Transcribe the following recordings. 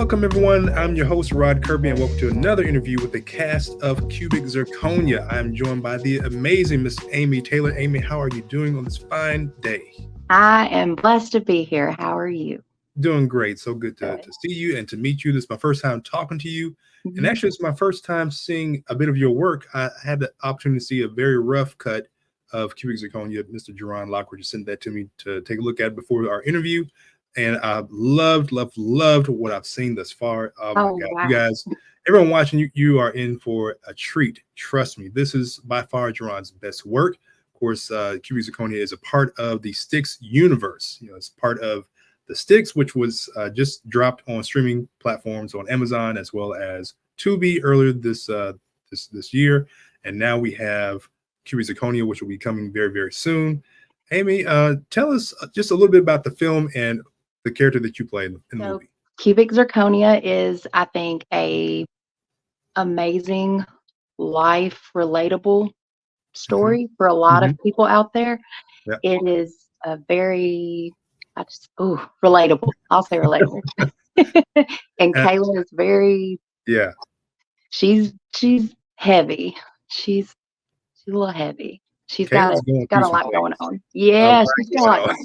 Welcome, everyone. I'm your host, Rod Kirby, and welcome to another interview with the cast of Cubic Zirconia. I'm joined by the amazing Miss Amy Taylor. Amy, how are you doing on this fine day? I am blessed to be here. How are you? Doing great. So good to see you and to meet you. This is my first time talking to you. Mm-hmm. And actually, it's my first time seeing a bit of your work. I had the opportunity to see a very rough cut of Cubic Zirconia. Mr. Jaron Lockridge sent that to me to take a look at before our interview. And I loved what I've seen thus far. Oh my God. Wow. You guys, everyone watching, you are in for a treat. Trust me. This is by far Jaron's best work. Of course, Cubic Zirconia is a part of the Stix universe. You know, it's part of the Stix, which was just dropped on streaming platforms on Amazon as well as Tubi earlier this year. And now we have Cubic Zirconia, which will be coming very, very soon. Amy, tell us just a little bit about the film and the character that you play in the movie. Cubic Zirconia is, I think, a amazing life relatable story for a lot of people out there. Yeah. It is a very relatable. I'll say relatable. And Kayla is very she's heavy. She's a little heavy. She's got a lot going on. Yeah, she's got a lot.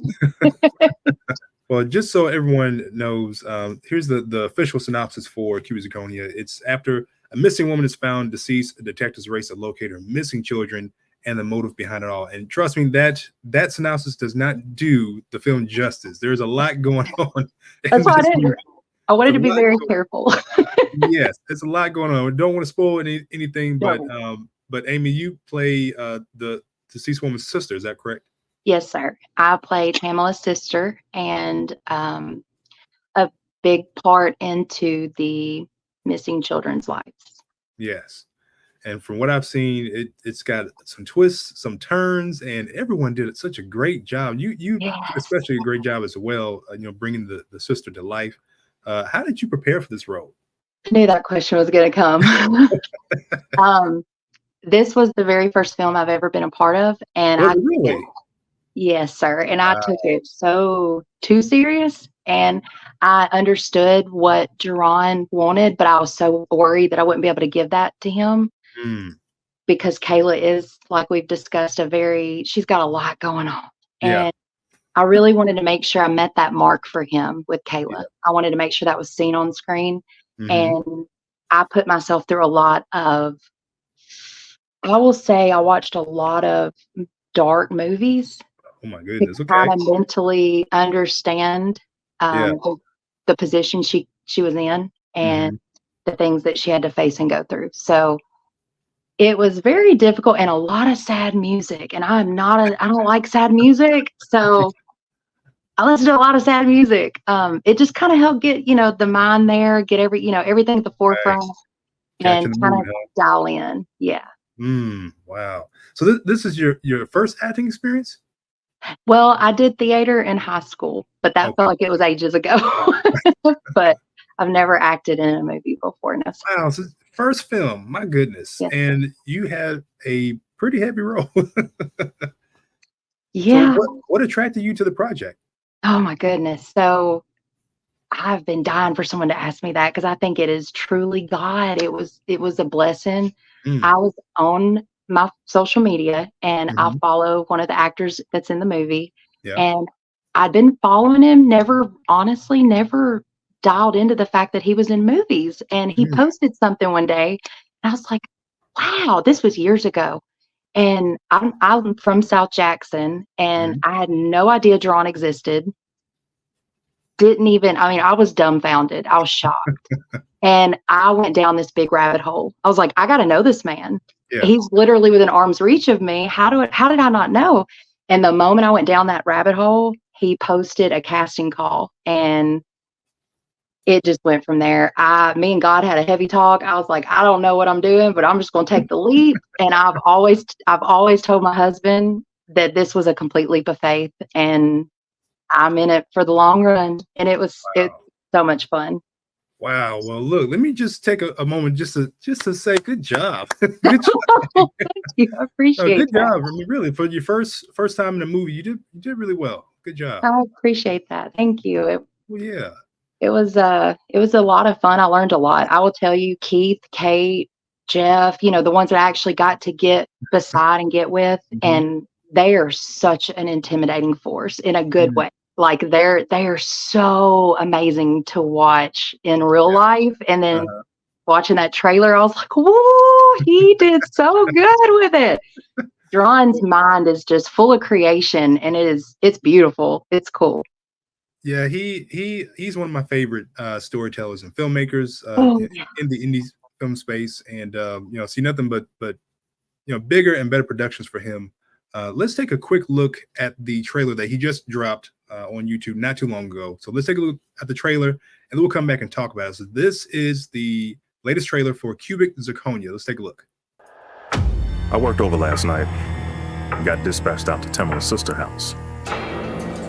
Well, just so everyone knows, here's the official synopsis for Cubic Zirconia. It's after a missing woman is found deceased, detectives race to locate her missing children and the motive behind it all. And trust me, that synopsis does not do the film justice. There's a lot going on. That's why I wanted to be very careful. Yes, there's a lot going on. I don't want to spoil anything, but Amy, you play the deceased woman's sister. Is that correct? Yes, sir. I played Pamela's sister, and a big part into the missing children's lives. Yes. And from what I've seen, it's got some twists, some turns, and everyone did such a great job. You especially a great job as well, bringing the sister to life. How did you prepare for this role? I knew that question was going to come. This was the very first film I've ever been a part of, and yes, sir. And I took it too serious, and I understood what Jaron wanted, but I was so worried that I wouldn't be able to give that to him because Kayla is, like we've discussed, she's got a lot going on. And I really wanted to make sure I met that mark for him with Kayla. Yeah. I wanted to make sure that was seen on screen. And I put myself through a lot of, I will say I watched a lot of dark movies. Oh my goodness. To kind of mentally understand the position she was in and the things that she had to face and go through. So it was very difficult and a lot of sad music. And I don't like sad music. So I listen to a lot of sad music. It just kind of helped get, the mind there, get everything at the forefront and kind of dial in. Yeah. Wow. So this is your first acting experience? Well, I did theater in high school, but that felt like it was ages ago. But I've never acted in a movie before. No. Wow. So first film, my goodness. Yes. And you had a pretty heavy role. Yeah. So what attracted you to the project? Oh my goodness. So I've been dying for someone to ask me that because I think it is truly God. It was a blessing. I was on my social media and I follow one of the actors that's in the movie. Yeah. And I'd been following him, never dialed into the fact that he was in movies. And he posted something one day and I was like, wow, this was years ago. And I'm from South Jackson and I had no idea Jaron existed. I was dumbfounded. I was shocked. And I went down this big rabbit hole. I was like, I got to know this man. Yeah. He's literally within arm's reach of me. How did I not know? And the moment I went down that rabbit hole, he posted a casting call and it just went from there. Me and God had a heavy talk. I was like, I don't know what I'm doing, but I'm just going to take the leap. And I've always told my husband that this was a complete leap of faith and I'm in it for the long run. And it's so much fun. Wow. Well, look, let me just take a moment just to say good job. Good job. Thank you. I appreciate good job. I mean, really, for your first time in a movie, you did really well. Good job. I appreciate that. Thank you. Well, yeah. it was a lot of fun. I learned a lot. I will tell you, Keith, Kate, Jeff, the ones that I actually got to get beside and get with, and they are such an intimidating force in a good way. Like they are so amazing to watch in real life, and then watching that trailer, I was like, whoa, he did so good with it. Jaron's mind is just full of creation, and it's beautiful. It's cool. Yeah, he's one of my favorite storytellers and filmmakers in the indie film space, and see nothing but bigger and better productions for him. Let's take a quick look at the trailer that he just dropped on YouTube not too long ago. So let's take a look at the trailer, and then we'll come back and talk about it. So this is the latest trailer for Cubic Zirconia. Let's take a look. I worked over last night and got dispatched out to Tamala's sister house.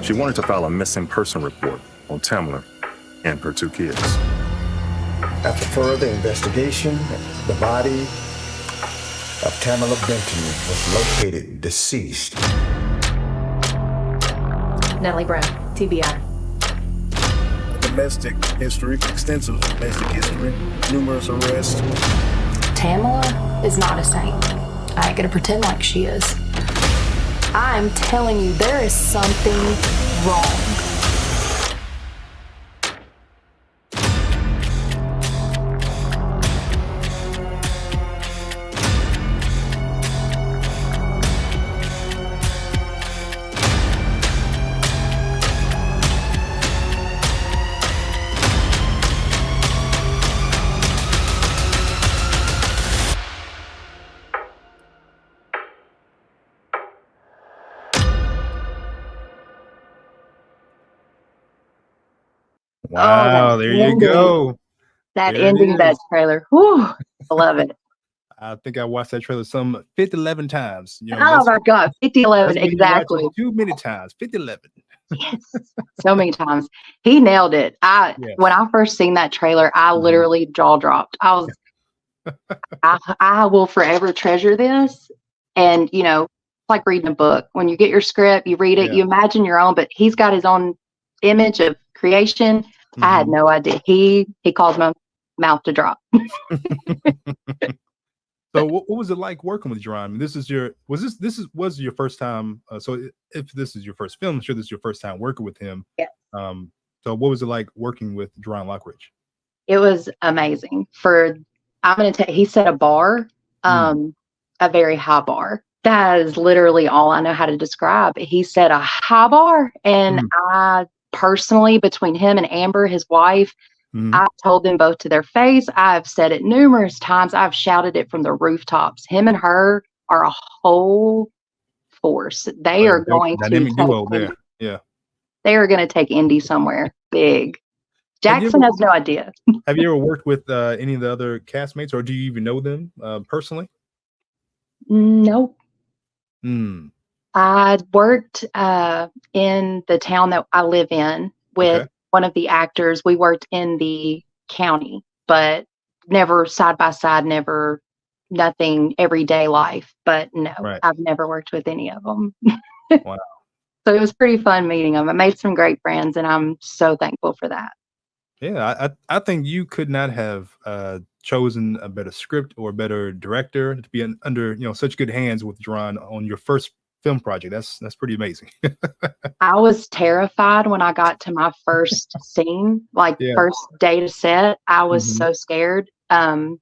She wanted to file a missing person report on Tamala and her 2 kids. After further investigation, the body of Tamala Benton was located deceased. Natalie Brown, TBI. Domestic history, extensive domestic history, numerous arrests. Tamala is not a saint. I ain't gonna pretend like she is. I'm telling you, there is something wrong. Wow, there you go. That ending, that trailer. Whew, I love it. I think I watched that trailer some 50-11 times. Oh my God, 50-11, exactly. Too many times, 50-11. Yes, so many times. He nailed it. When I first seen that trailer, I literally jaw dropped. I was, I will forever treasure this. And it's like reading a book. When you get your script, you read it, you imagine your own, but he's got his own image of creation. I had no idea. He caused my mouth to drop. So what was it like working with Jaron? I mean, this was your first time. So if this is your first film, I'm sure this is your first time working with him. Yeah. So what was it like working with Jaron Lockridge? It was amazing. I'm going to tell you, he set a bar, a very high bar. That is literally all I know how to describe. He set a high bar, and I personally, between him and Amber, his wife, I've told them both to their face. I've said it numerous times. I've shouted it from the rooftops. Him and her are a whole force. They are going to they are going to take indie somewhere big. Jackson has no idea. Have you ever worked with any of the other castmates, or do you even know them personally? Nope. I worked in the town that I live in with one of the actors. We worked in the county, but never side by side, never nothing everyday life. But no, I've never worked with any of them. Wow. So it was pretty fun meeting them. I made some great friends, and I'm so thankful for that. Yeah, I think you could not have chosen a better script or a better director to be under such good hands with Jaron on your first film project. That's pretty amazing. I was terrified when I got to my first scene, first day to set. I was so scared. I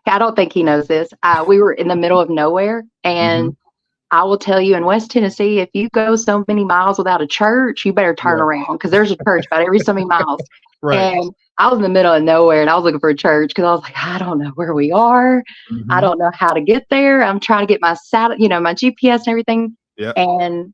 don't think he knows this. We were in the middle of nowhere, and I will tell you, in West Tennessee, if you go so many miles without a church, you better turn around, because there's a church about every so many miles. And I was in the middle of nowhere, and I was looking for a church because I was like, I don't know where we are. I don't know how to get there. I'm trying to get my my GPS and everything. Yeah. And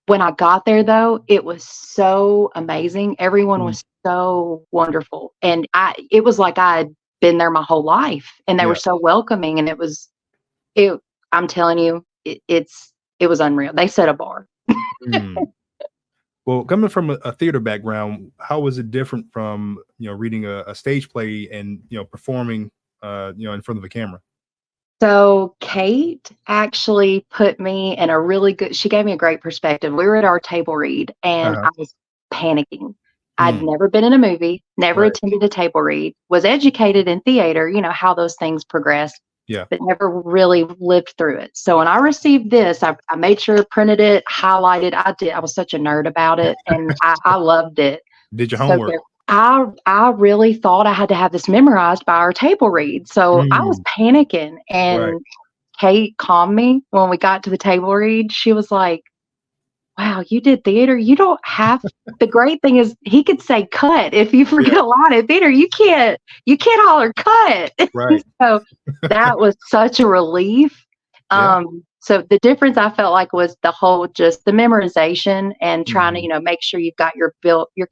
when I got there, though, it was so amazing. Everyone was so wonderful, and it was like I had been there my whole life, and they were so welcoming, and I'm telling you, it was unreal. They set a bar. Well, coming from a theater background, how was it different from reading a stage play and performing in front of a camera? So Kate actually put me in she gave me a great perspective. We were at our table read, and I was panicking. I'd never been in a movie, never Right. attended a table read, was educated in theater, how those things progress, Yeah. but never really lived through it. So when I received this, I made sure, printed it, highlighted. I was such a nerd about it, and I loved it. Did your So homework. I really thought I had to have this memorized by our table read. So I was panicking, and Right. Kate calmed me when we got to the table read. She was like, wow, you did theater. You don't have, the great thing is he could say cut. If you forget a line in theater, you can't holler cut. Right. So that was such a relief. Yeah. So the difference I felt like was the whole, just the memorization and trying to, make sure you've got your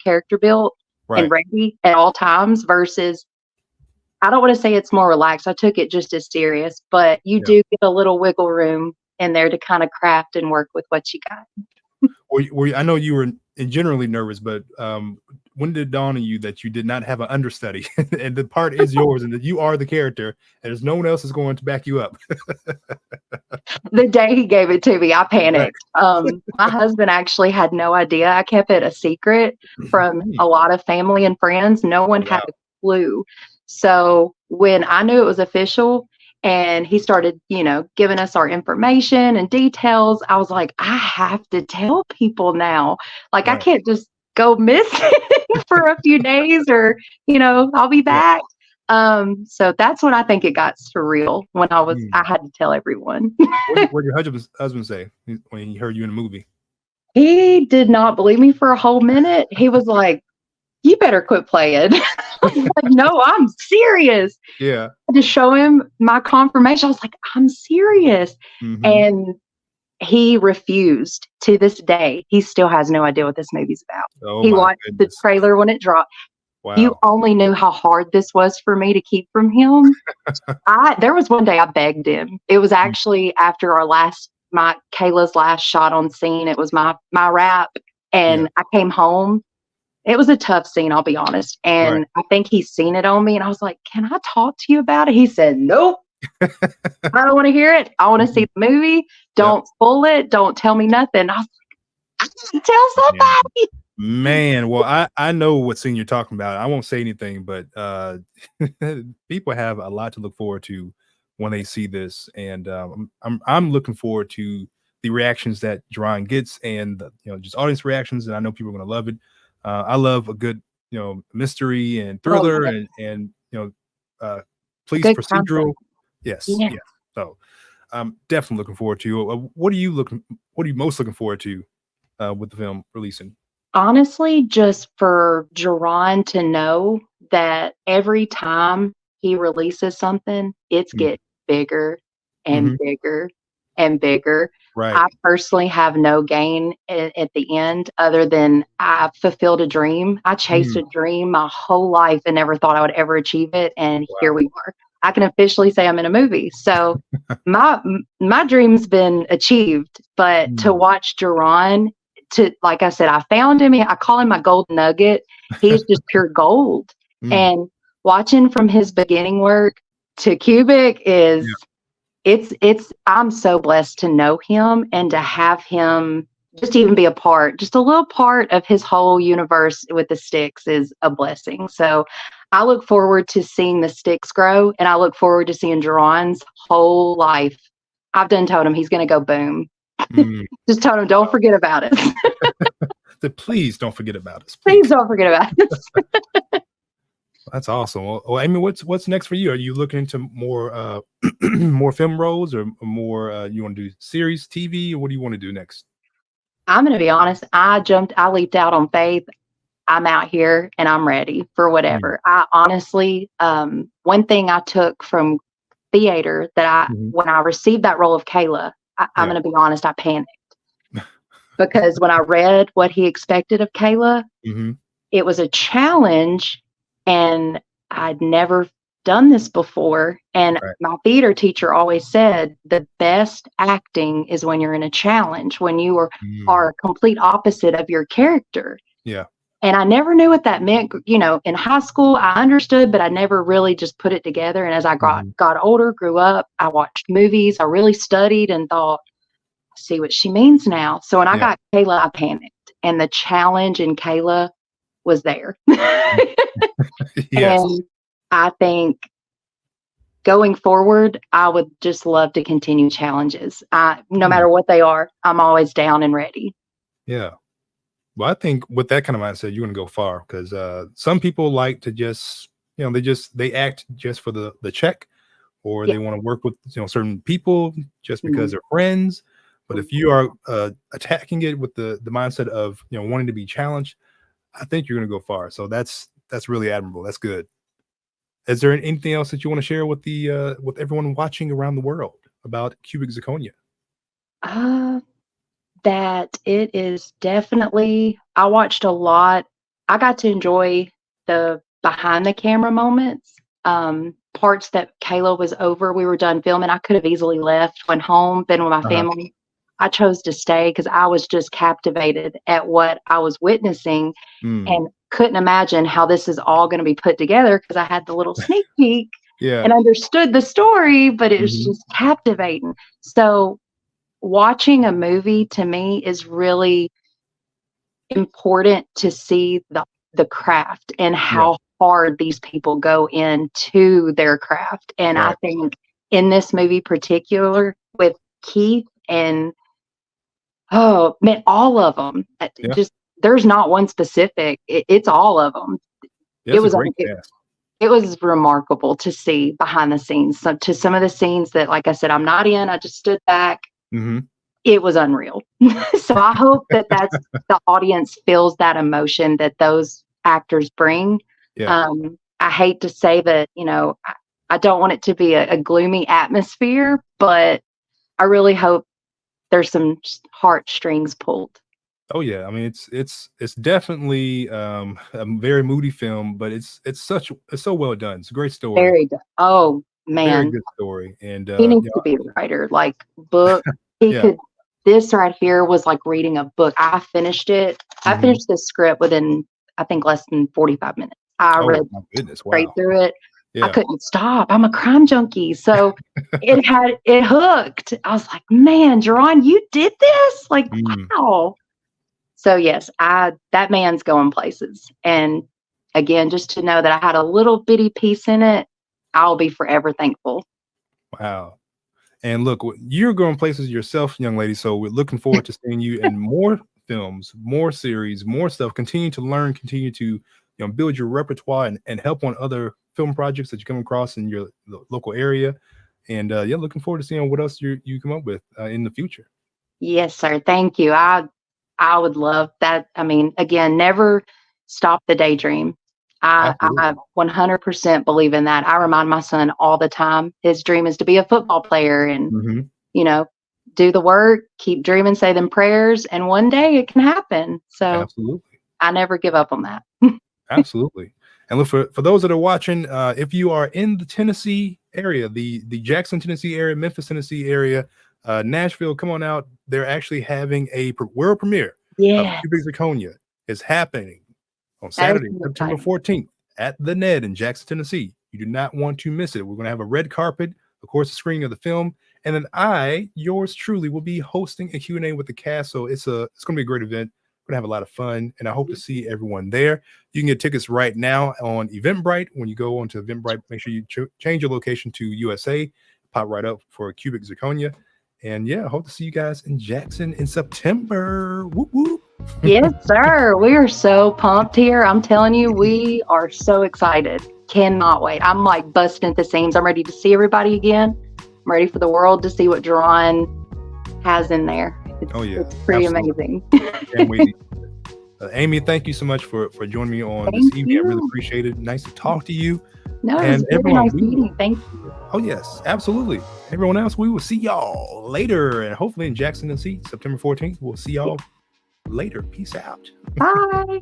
character built and ready at all times versus, I don't want to say it's more relaxed. I took it just as serious, but you do get a little wiggle room in there to kind of craft and work with what you got. I know you were generally nervous, but when did it dawn on you that you did not have an understudy and the part is yours and that you are the character and there's no one else is going to back you up? The day he gave it to me, I panicked. My husband actually had no idea. I kept it a secret from a lot of family and friends. No one had a clue. So when I knew it was official and he started, giving us our information and details, I was like, I have to tell people now. Like, I can't just go missing for a few days or, I'll be back. So that's when I think it got surreal, when I had to tell everyone. What did your husband say when he heard you in the movie? He did not believe me for a whole minute. He was like, you better quit playing. I was like, no, I'm serious. Yeah. To show him my confirmation, I was like, I'm serious. And he refused. To this day, he still has no idea what this movie's about. He watched the trailer when it dropped. Wow. You only knew how hard this was for me to keep from him. There was one day I begged him. It was actually after Kayla's last shot on scene. It was my wrap, and I came home. It was a tough scene, I'll be honest. And I think he's seen it on me. And I was like, can I talk to you about it? He said, nope. I don't want to hear it. I want to see the movie. Don't spoil it. Don't tell me nothing. I was like, I can tell somebody. Man, well, I know what scene you're talking about. I won't say anything, but people have a lot to look forward to when they see this. And I'm looking forward to the reactions that Jaron gets and just audience reactions. And I know people are going to love it. I love a good, mystery and thriller and police good procedural. content. Yes. So I'm definitely looking forward to. What are you most looking forward to with the film releasing? Honestly, just for Jaron to know that every time he releases something, it's getting bigger and bigger and bigger. Right. I personally have no gain at the end other than I fulfilled a dream. I chased a dream my whole life and never thought I would ever achieve it. And here we are. I can officially say I'm in a movie. So my dream's been achieved. But to watch Jaron, like I said, I found him. I call him my gold nugget. He's just pure gold. And watching from his beginning work to Cubic is I'm so blessed to know him and to have him just even be just a little part of his whole universe with the Stix is a blessing. So I look forward to seeing the Stix grow, and I look forward to seeing Jaron's whole life. I've done told him he's going to go boom. Just told him, don't forget about it. Please don't forget about us. Please don't forget about us. That's awesome. Well, Amy, what's next for you? Are you looking into more more film roles or more you want to do series, TV, or what do you want to do next? I'm going to be honest. I leaped out on faith. I'm out here and I'm ready for whatever. I honestly, one thing I took from theater that when I received that role of Kayla, I'm going to be honest, I panicked because when I read what he expected of Kayla, it was a challenge. And I'd never done this before. And my theater teacher always said the best acting is when you're in a challenge, when you are a complete opposite of your character. Yeah. And I never knew what that meant. In high school, I understood, but I never really just put it together. And as I got older, grew up, I watched movies. I really studied and thought, see what she means now. So when I got Kayla, I panicked. And the challenge in Kayla was there. Yes. And I think going forward, I would just love to continue challenges. No matter what they are, I'm always down and ready. Yeah. Well, I think with that kind of mindset, you're going to go far, because some people like to just, they act just for the check, or they want to work with, certain people just because they're friends. But if you are attacking it with the mindset of, wanting to be challenged, I think you're going to go far. So that's really admirable. That's good. Is there anything else that you want to share with with everyone watching around the world about Cubic Zirconia? That it is definitely, I watched a lot. I got to enjoy the behind the camera moments, parts that Kayla was over. We were done filming. I could have easily left, went home, been with my family. I chose to stay because I was just captivated at what I was witnessing and couldn't imagine how this is all going to be put together, because I had the little sneak peek and understood the story, but it was just captivating. So watching a movie to me is really important to see the craft and how hard these people go into their craft. And I think in this movie particular with Keith and oh man, all of them, just there's not one specific. It's all of them. It was it was remarkable to see behind the scenes. To some of the scenes that, like I said, I'm not in. I just stood back. It was unreal. So I hope that the audience feels that emotion that those actors bring. I hate to say that, I don't want it to be a gloomy atmosphere, but I really hope there's some heartstrings pulled. Oh yeah, I mean it's definitely a very moody film, but it's so well done. It's a great story. Very good. Oh man, very good story. And he needs to be a writer, like book. He could. This right here was like reading a book. I finished it. I finished the script within, I think, less than 45 minutes. I read straight through it. I couldn't stop. I'm a crime junkie. So it hooked. I was like, man, Jaron, you did this? Like, wow. So yes, that man's going places. And again, just to know that I had a little bitty piece in it, I'll be forever thankful. Wow. And look, you're going places yourself, young lady. So we're looking forward to seeing you in more films, more series, more stuff. Continue to learn, continue to build your repertoire and help on other film projects that you come across in your local area. And looking forward to seeing what else you come up with in the future. Yes, sir. Thank you. I would love that. I mean, again, never stop the daydream. I 100% believe in that. I remind my son all the time, his dream is to be a football player and, do the work, keep dreaming, say them prayers, and one day it can happen. So I never give up on that. Absolutely. And look, for those that are watching, if you are in the Tennessee area, the Jackson, Tennessee area, Memphis, Tennessee area, Nashville, come on out. They're actually having a world premiere of Cubic Zirconia. It's happening on Saturday, September 14th at the Ned in Jackson, Tennessee. You do not want to miss it. We're going to have a red carpet, of course, the screening of the film. And then yours truly, will be hosting a Q&A with the cast. So it's going to be a great event. We're going to have a lot of fun. And I hope to see everyone there. You can get tickets right now on Eventbrite. When you go onto Eventbrite, make sure you change your location to USA. Pop right up for Cubic Zirconia. And I hope to see you guys in Jackson in September. Whoop, whoop. Yes, sir. We are so pumped here. I'm telling you, we are so excited. Cannot wait. I'm like busting at the seams. I'm ready to see everybody again. I'm ready for the world to see what Jaron has in there. It's pretty amazing. Can't wait. Amy, thank you so much for joining me on this evening. I really appreciate it. Nice to talk to you. No, it's really nice meeting. Thank you. Oh, yes, absolutely. Everyone else, we will see y'all later. And hopefully in Jackson, Tennessee, September 14th, we'll see y'all later. Peace out. Bye.